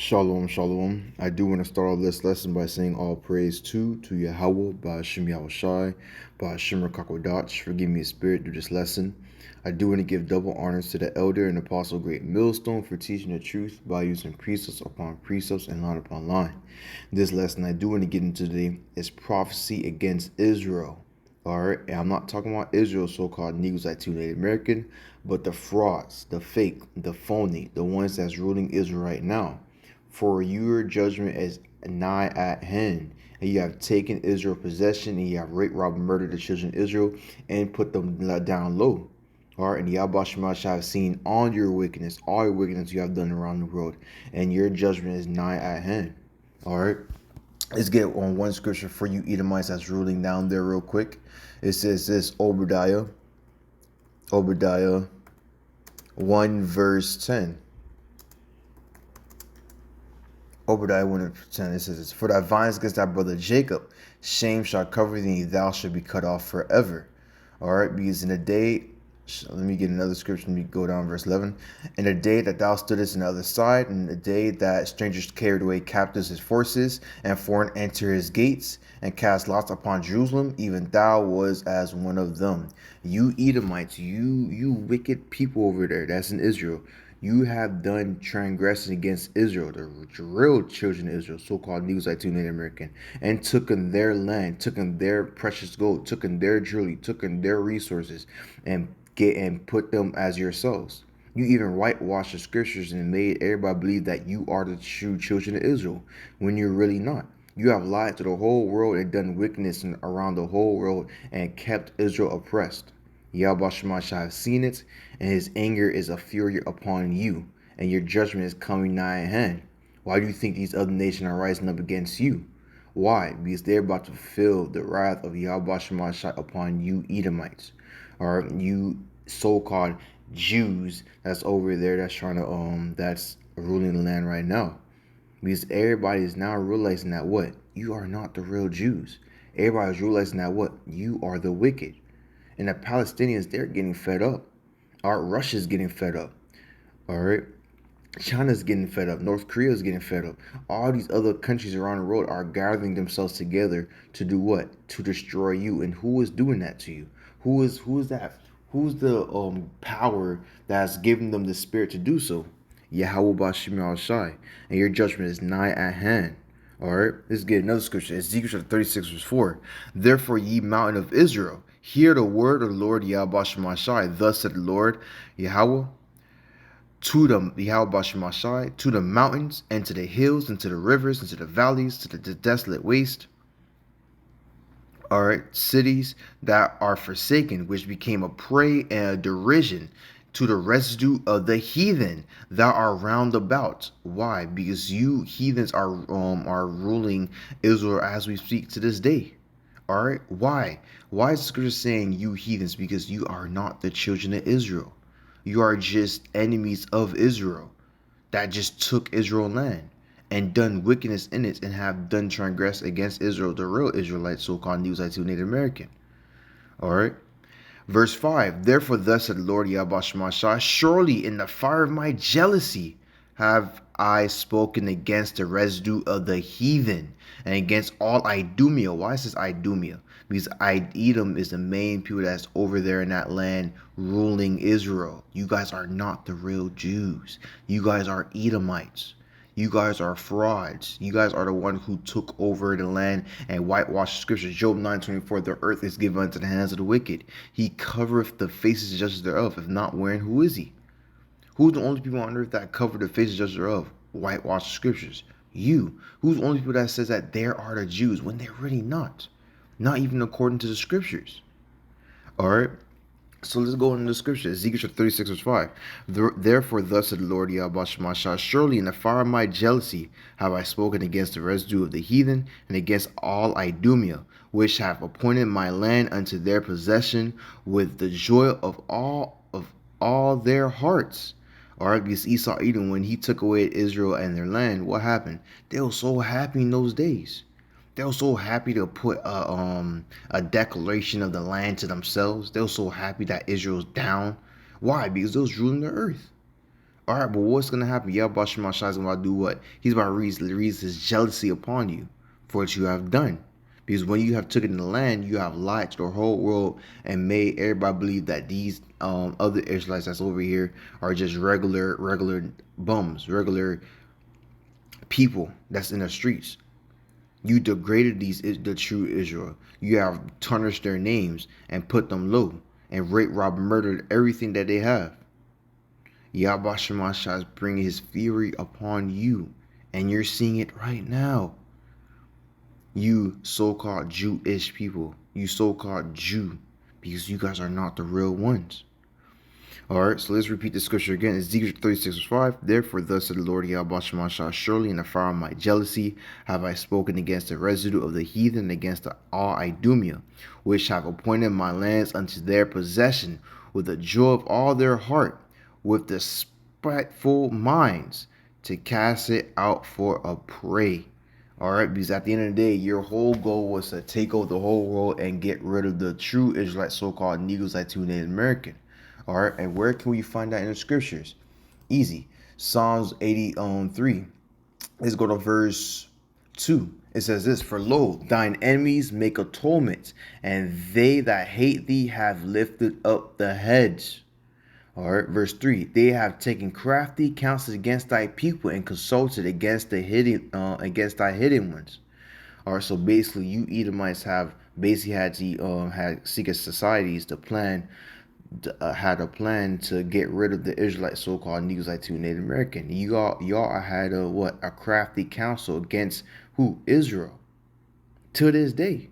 Shalom, shalom. I do want to start off this lesson by saying all praise to YAHAWAH, BAHASHAM, YAHAWASHI, BAHASHAM, QADASH for giving me a spirit through this lesson. I do want to give double honors to the elder and apostle GREATMILLSTONE for teaching the truth by using precepts upon precepts and line upon line. This lesson I do want to get into today is prophecy against Israel. Alright, and I'm not talking about Israel, so-called Negroes to Native American, but the frauds, the fake, the phony, the ones that's ruling Israel right now. For your judgment is nigh at hand, and you have taken Israel possession, and you have raped, robbed, and murdered the children of Israel, and put them down low. Alright, and YAHAWASHI have seen all your wickedness you have done around the world, and your judgment is nigh at hand. Alright, let's get on one scripture for you Edomites that's ruling down there real quick. It says this, Obadiah 1 verse 10. Obadiah 1 verse 10, it says, for thy violence against thy brother Jacob, shame shall cover thee, thou shalt be cut off forever. Alright, because in the day, let me get another scripture, let me go down verse 11. In the day that thou stoodest on the other side, and the day that strangers carried away captives his forces, and foreign enter his gates, and cast lots upon Jerusalem, even thou was as one of them. You Edomites, you wicked people over there, that's in Israel. You have done transgression against Israel, the real children of Israel, so-called Negroes Native American, and taken their land, taken their precious gold, taken their jewelry, taken their resources, and put them as yourselves. You even whitewashed the scriptures and made everybody believe that you are the true children of Israel, when you're really not. You have lied to the whole world and done wickedness around the whole world and kept Israel oppressed. YAHAWASHI have seen it, and his anger is a fury upon you, and your judgment is coming nigh at hand. Why do you think these other nations are rising up against you? Why? Because they're about to fulfill the wrath of YAHAWASHI upon you Edomites, or you so-called Jews that's over there that's trying to that's ruling the land right now. Because everybody is now realizing that what? You are not the real Jews. Everybody's realizing that what? You are the wicked. And the Palestinians, they're getting fed up. Russia's getting fed up. Alright. China's getting fed up. North Korea's getting fed up. All these other countries around the world are gathering themselves together to do what? To destroy you. And who is doing that to you? Who is that? Who's the power that's giving them the spirit to do so? YAHAWASHI. And your judgment is nigh at hand. Alright, let's get another scripture. Ezekiel 36 verse 4. Therefore, ye mountain of Israel, hear the word of the Lord YAHAWASHI. Thus said the Lord Yahawah to the YAHAWASHI, to the mountains, and to the hills, and to the rivers, and to the valleys, to the desolate waste. Alright, cities that are forsaken, which became a prey and a derision to the residue of the heathen that are round about. Why? Because you heathens are ruling Israel as we speak to this day. All right. Why? Why is the scripture saying you heathens? Because you are not the children of Israel. You are just enemies of Israel that just took Israel land and done wickedness in it and have done transgress against Israel, the real Israelites, so-called Negroes Native American. All right. Verse 5, therefore thus said the Lord YAHAWASHI, surely in the fire of my jealousy have I spoken against the residue of the heathen and against all Idumea. Why is this Idumea? Because Edom is the main people that's over there in that land ruling Israel. You guys are not the real Jews. You guys are Edomites. You guys are frauds. You guys are the one who took over the land and whitewashed the scriptures. Job 9:24, the earth is given unto the hands of the wicked. He covereth the faces of judges thereof. If not wherein, who is he? Who's the only people on earth that cover the faces of judges thereof? Whitewash the scriptures. You. Who's the only people that says that there are the Jews when they're really not? Not even according to the scriptures. Alright. So let's go into the scripture. Ezekiel 36 verse 5. Therefore thus said the Lord YAHAWASHI, surely in the fire of my jealousy have I spoken against the residue of the heathen and against all Idumea, which have appointed my land unto their possession with the joy of all their hearts. Alright, because Esau, Edom, when he took away Israel and their land, what happened? They were so happy in those days. They were so happy to put a declaration of the land to themselves. They were so happy that Israel's down. Why? Because they was ruling the earth. All right, but what's going to happen? Yahweh Shemashah is about to do what? He's about to release his jealousy upon you for what you have done. Because when you have taken the land, you have lied to the whole world and made everybody believe that these other Israelites that's over here are just regular bums, regular people that's in the streets. You degraded the true Israel. You have tarnished their names and put them low and raped, robbed, murdered everything that they have. Yahweh Shemashah is bringing his fury upon you, and you're seeing it right now. You so-called Jewish people, you so-called Jew, because you guys are not the real ones. Alright, so let's repeat the scripture again. Ezekiel 36:5. Therefore, thus said the Lord Yahweh Shemashah, surely in the fire of my jealousy have I spoken against the residue of the heathen, against all Idumea, which have appointed my lands unto their possession, with the joy of all their heart, with the spiteful minds, to cast it out for a prey. Alright, because at the end of the day, your whole goal was to take over the whole world and get rid of the true Israelite, so-called Negroes, like Native American. Alright, and where can we find that in the scriptures? Easy. Psalms 83. Let's go to verse 2. It says this, for lo, thine enemies make atonement, and they that hate thee have lifted up the hedge. Alright, verse 3. They have taken crafty counsels against thy people and consulted against the against thy hidden ones. Alright, so basically you Edomites have basically had secret societies to plan had a plan to get rid of the Israelites, so-called Negroes, like to Native American. Y'all had a crafty counsel against who? Israel. To this day,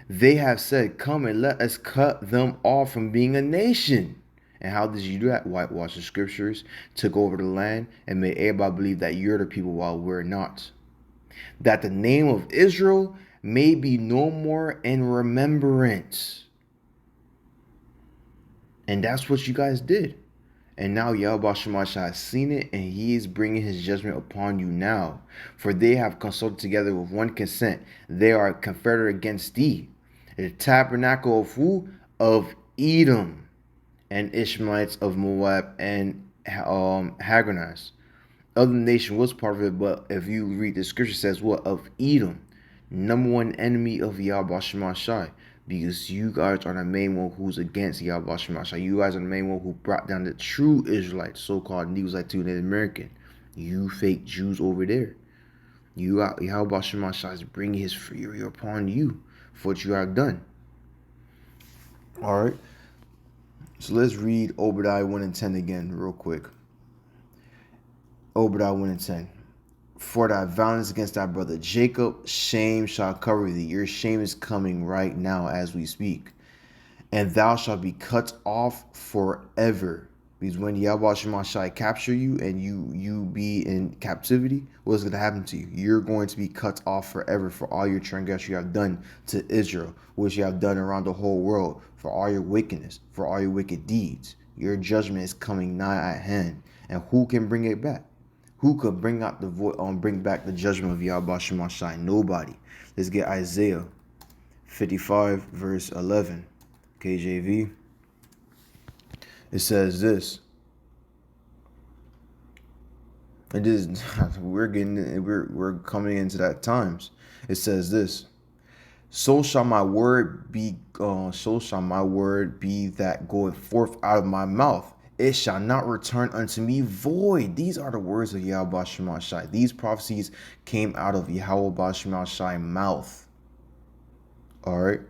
they have said, come and let us cut them off from being a nation. And how did you do that? Whitewash the scriptures, took over the land, and made everybody believe that you're the people while we're not. That the name of Israel may be no more in remembrance. And that's what you guys did. And now Yahweh Shemashah has seen it, and he is bringing his judgment upon you now. For they have consulted together with one consent. They are confederate against thee. The tabernacle of who? Of Edom, and Ishmaelites of Moab, and Haganahs. Other nation was part of it, but if you read the scripture, it says what? Of Edom. Number one enemy of Yahweh Shemashah. Because you guys are the main one who's against Yahweh Shemashah. You guys are the main one who brought down the true Israelites, so-called Negroes, like to Native American. You fake Jews over there. Yahweh Shemashah is bringing his fury upon you for what you have done. Alright. So let's read Obadiah 1 and 10 again real quick. Obadiah 1 and 10. For thy violence against thy brother Jacob, shame shall cover thee. Your shame is coming right now as we speak. And thou shalt be cut off forever. Because when Yahweh Shemashah capture you and you be in captivity, what's going to happen to you? You're going to be cut off forever for all your transgression you have done to Israel, which you have done around the whole world, for all your wickedness, for all your wicked deeds. Your judgment is coming nigh at hand. And who can bring it back? Who could bring out bring back the judgment of Yahweh Shemashah? Nobody. Let's get Isaiah 55 verse 11. KJV. It says this. It is we're coming into that times. It says this. So shall my word be that goeth forth out of my mouth. It shall not return unto me void. These are the words of Yahweh Shemashah. These prophecies came out of Yahweh Shemashah's mouth. Alright.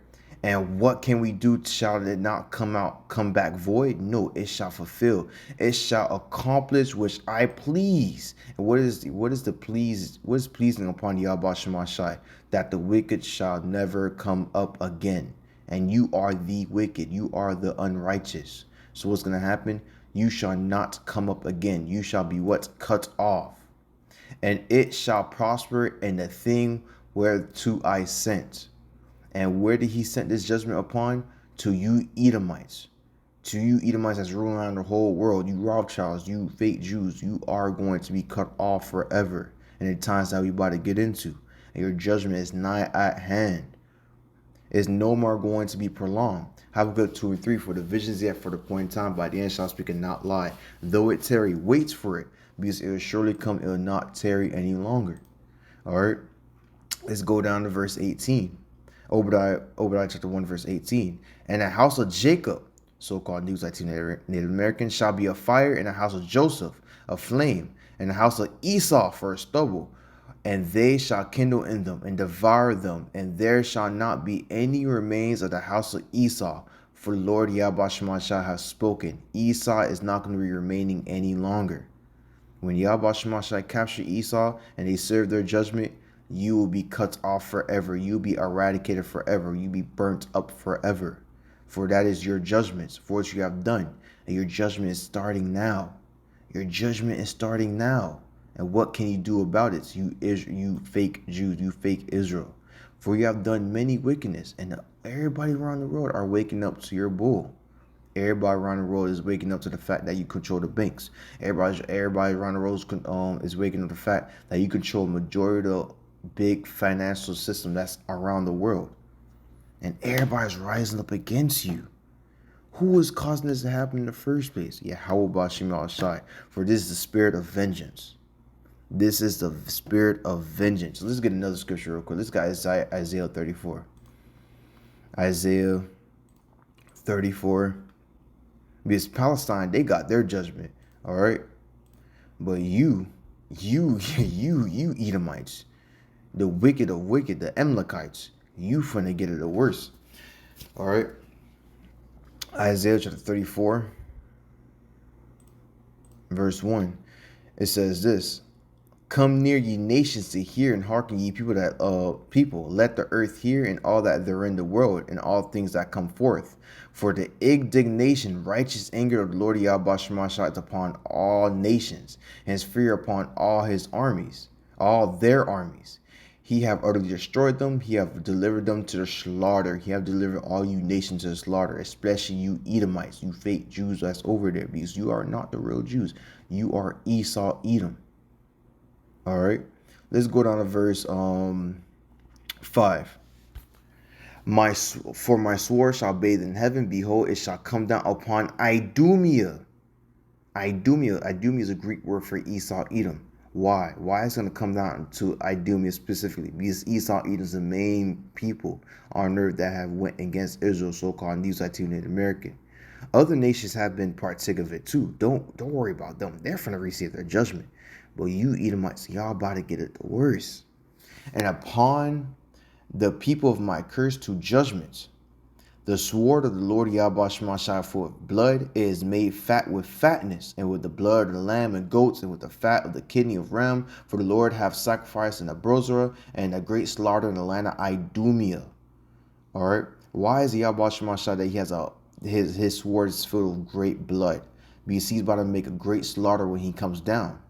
And what can we do? Shall it not come back void? No, it shall fulfill. It shall accomplish which I please. And what is pleasing upon Yahweh Shemashah? That the wicked shall never come up again. And you are the wicked. You are the unrighteous. So what's going to happen? You shall not come up again. You shall be what? Cut off. And it shall prosper in the thing whereto I sent. And where did he send this judgment upon? To you Edomites. To you Edomites that's ruling around the whole world. You RAWCHAAs, you fake Jews. You are going to be cut off forever. And the times that we about to get into. And your judgment is nigh at hand. is no more going to be prolonged. Habakkuk 2 and 3, for the visions yet for the point in time, by the end shall speak and not lie. Though it tarry, waits for it, because it will surely come, it will not tarry any longer. All right, let's go down to verse 18. Obadiah chapter 1, verse 18. And the house of Jacob, so-called News 19 Native American, shall be a fire, in the house of Joseph a flame, and the house of Esau for a stubble, and they shall kindle in them and devour them, and there shall not be any remains of the house of Esau, for the Lord YAHAWASHI has spoken. Esau is not going to be remaining any longer. When YAHAWASHI capture Esau and they serve their judgment, you will be cut off forever. You'll be eradicated forever. You'll be burnt up forever. For that is your judgments for what you have done. And your judgment is starting now. Your judgment is starting now. And what can you do about it? You fake Jews, you fake Israel. For you have done many wickedness. And everybody around the world are waking up to your bull. Everybody around the world is waking up to the fact that you control the banks. Everybody around the world is waking up to the fact that you control the majority of the big financial system that's around the world. And everybody's rising up against you. Who is causing this to happen in the first place? YAHAWASHI. For this is the spirit of vengeance. This is the spirit of vengeance. Let's get another scripture real quick. This guy is Isaiah 34. Isaiah 34. Because Palestine, they got their judgment. All right. But you Edomites, the wicked of wicked, the Amalekites, you finna get it the worst. All right. Isaiah chapter 34, verse 1. It says this: Come near, ye nations, to hear, and hearken, ye people let the earth hear, and all that there in the world, and all things that come forth. For the indignation, righteous anger of the Lord YAHAWASHI is upon all nations, and his fear upon all his armies, all their armies. He have utterly destroyed them. He have delivered them to the slaughter. He have delivered all you nations to the slaughter, especially you Edomites, you fake Jews that's over there, because you are not the real Jews. You are Esau, Edom. All right, let's go down to verse 5. For my sword shall bathe in heaven. Behold, it shall come down upon Idumea. Idumea is a Greek word for Esau, Edom. Why? Why it's going to come down to Idumea specifically? Because Esau, Edom is the main people on earth that have went against Israel, so-called News Native American. Other nations have been partaker of it too. Don't worry about them. They're going to receive their judgment. But you Edomites, y'all about to get it the worst. And upon the people of my curse to judgments, the sword of the Lord YAHAWASHI for blood is made fat with fatness, and with the blood of the lamb and goats, and with the fat of the kidney of ram. For the Lord hath sacrificed in the Bozrah, and a great slaughter in the land of Idumea. All right. Why is YAHAWASHI that he has his sword is filled with great blood? Because he's about to make a great slaughter when he comes down.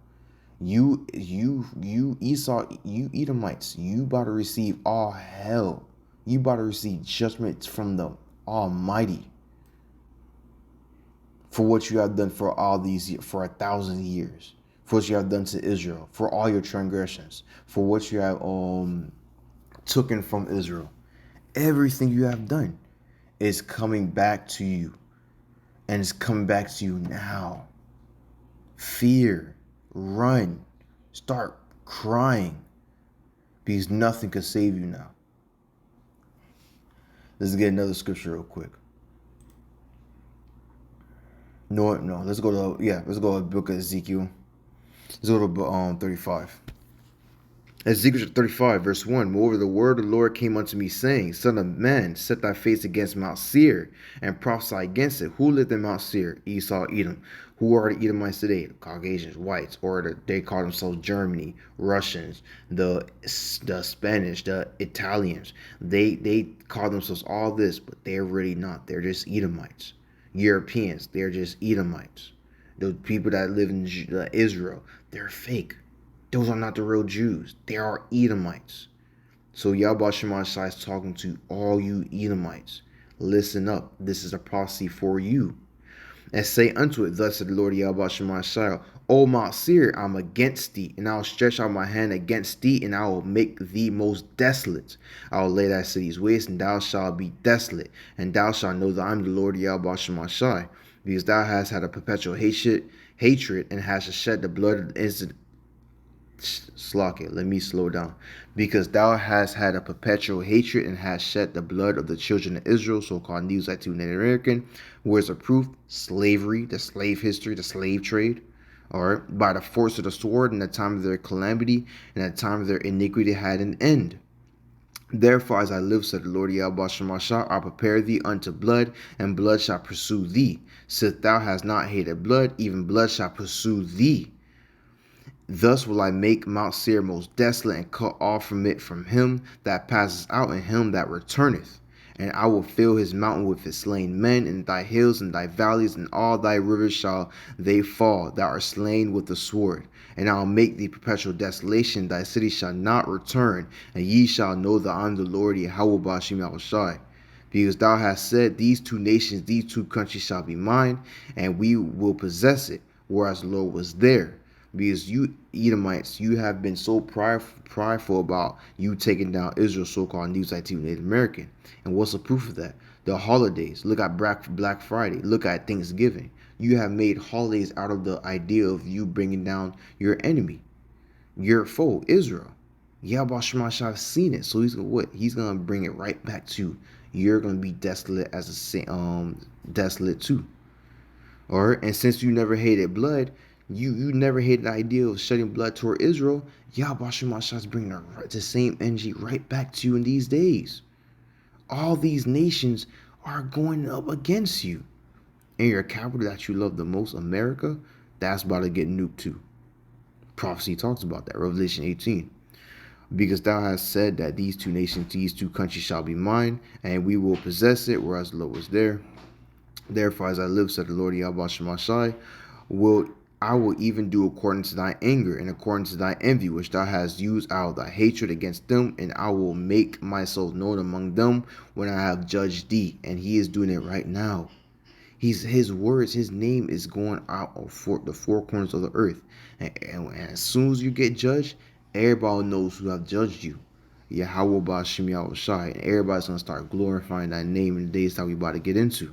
You Esau, you Edomites, you about to receive all hell. You about to receive judgment from the Almighty for what you have done for all these years, for 1,000 years, for what you have done to Israel, for all your transgressions, for what you have taken from Israel. Everything you have done is coming back to you, and it's coming back to you now. Fear. Run. Start crying, because nothing can save you now. Let's get another scripture real quick. No. Let's go to the book of Ezekiel. Let's go to 35. Ezekiel 35, verse 1. Moreover, the word of the Lord came unto me, saying, Son of man, set thy face against Mount Seir, and prophesy against it. Who lived in Mount Seir? Esau, Edom. Who are the Edomites today? The Caucasians, whites, or they call themselves Germany, Russians, the Spanish, the Italians. They call themselves all this, but they're really not. They're just Edomites. Europeans, they're just Edomites. The people that live in Israel, they're fake. Those are not the real Jews. They are Edomites. So YAHAWASHI is talking to all you Edomites. Listen up. This is a prophecy for you. And say unto it, thus said the Lord YAHAWASHI, O Mount Seir, I'm against thee, and I'll stretch out my hand against thee, and I will make thee most desolate. I will lay thy cities waste, and thou shalt be desolate, and thou shalt know that I am the Lord YAHAWASHI, because thou hast had a perpetual hatred, and hast shed the blood of the innocent. Slock it, let me slow down. Because thou hast had a perpetual hatred and hast shed the blood of the children of Israel, so-called News like to Native American. Where's the proof? Slavery, the slave history, the slave trade. All right, by the force of the sword in the time of their calamity and the time of their iniquity had an end. Therefore, as I live, said the Lord YAHAWASHI, I'll prepare thee unto blood, and blood shall pursue thee. Since thou hast not hated blood, even blood shall pursue thee. Thus will I make Mount Seir most desolate, and cut off from it from him that passes out, and him that returneth. And I will fill his mountain with his slain men, and thy hills and thy valleys and all thy rivers shall they fall that are slain with the sword. And I will make thee perpetual desolation, thy city shall not return, and ye shall know that I am the Lord YAHAWASHI. Because thou hast said, these two nations, these two countries shall be mine, and we will possess it, whereas the Lord was there. Because you Edomites, you have been so prideful about you taking down Israel, so-called News-IT Native American. And what's the proof of that? The holidays. Look at Black Friday. Look at Thanksgiving. You have made holidays out of the idea of you bringing down your enemy, your foe, Israel. YAHAWASHI have seen it. So he's gonna what? He's gonna bring it right back to you. You're gonna be desolate as a desolate too. All right. And since you never hated blood, you never hated the idea of shedding blood toward Israel, YAHAWASHI is bringing the same energy right back to you in these days. All these nations are going up against you. And your capital that you love the most, America, that's about to get nuked too. Prophecy talks about that, Revelation 18. Because thou hast said that these two nations, these two countries shall be mine, and we will possess it, whereas the Lord was there. Therefore, as I live, said the Lord YAHAWASHI, I will even do according to thy anger and according to thy envy, which thou hast used out of thy hatred against them, and I will make myself known among them when I have judged thee. And he is doing it right now. His words, his name is going out for the four corners of the earth. And as soon as you get judged, everybody knows who have judged you. YAHAWASHI. And everybody's going to start glorifying that name in the days that we about to get into.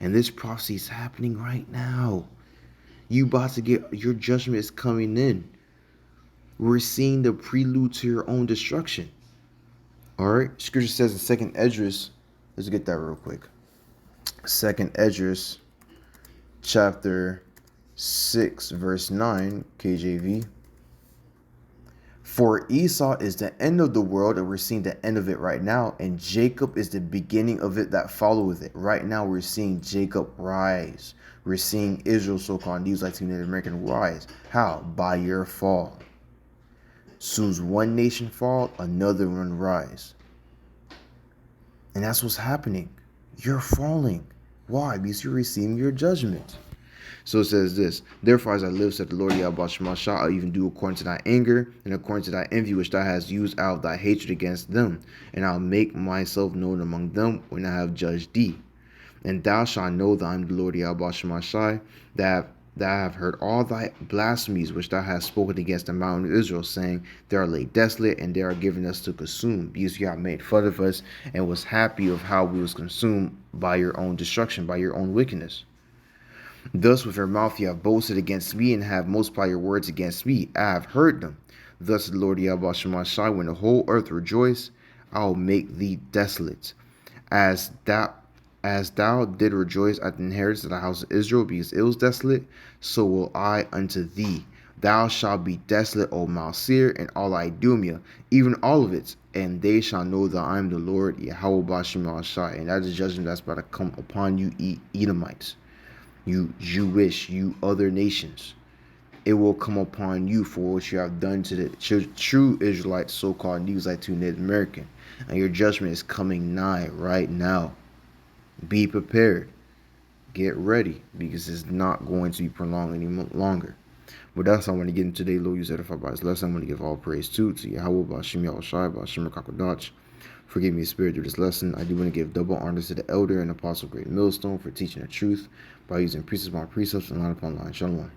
And this prophecy is happening right now. You about to get, your judgment is coming in. We're seeing the prelude to your own destruction. All right. Scripture says in Second Esdras, let's get that real quick. Second Esdras, chapter 6, verse 9, KJV. For Esau is the end of the world, and we're seeing the end of it right now. And Jacob is the beginning of it that followeth it. Right now, we're seeing Jacob rise. We're seeing Israel, so-called News like Native American, rise. How? By your fall. Soon as one nation fall, another one rise. And that's what's happening. You're falling. Why? Because you're receiving your judgment. So it says this, therefore as I live, said the Lord YAHAWASHI, I'll even do according to thy anger and according to thy envy, which thou hast used out of thy hatred against them. And I'll make myself known among them when I have judged thee. And thou shalt know that I am the Lord YAHAWASHI, that I have heard all thy blasphemies which thou hast spoken against the mountain of Israel, saying, they are laid desolate, and they are given us to consume, because you have made fun of us, and was happy of how we was consumed by your own destruction, by your own wickedness. Thus with your mouth you have boasted against me, and have multiplied your words against me. I have heard them. Thus the Lord YAHAWASHI, when the whole earth rejoice, I will make thee desolate. As thou did rejoice at the inheritance of the house of Israel, because it was desolate, so will I unto thee. Thou shalt be desolate, O Mount Seir, and all Idumea, even all of it, and they shall know that I am the Lord YAHAWASHI. And that is judgment that's about to come upon you, Edomites, you Jewish, you other nations. It will come upon you for what you have done to the true Israelites, so-called News-IT Native American. And your judgment is coming nigh right now. Be prepared. Get ready, because it's not going to be prolonged any longer. But that's all I want to get into today. Lord, you edify by his lesson. I want to give all praise to Yahweh, BAHASHAM, YAHAWASHI, BAHASHAM, QADASH. Forgive me, Spirit, through this lesson. I do want to give double honors to the elder and apostle Great Millstone for teaching the truth by using precepts upon precepts and line upon line. Shalom.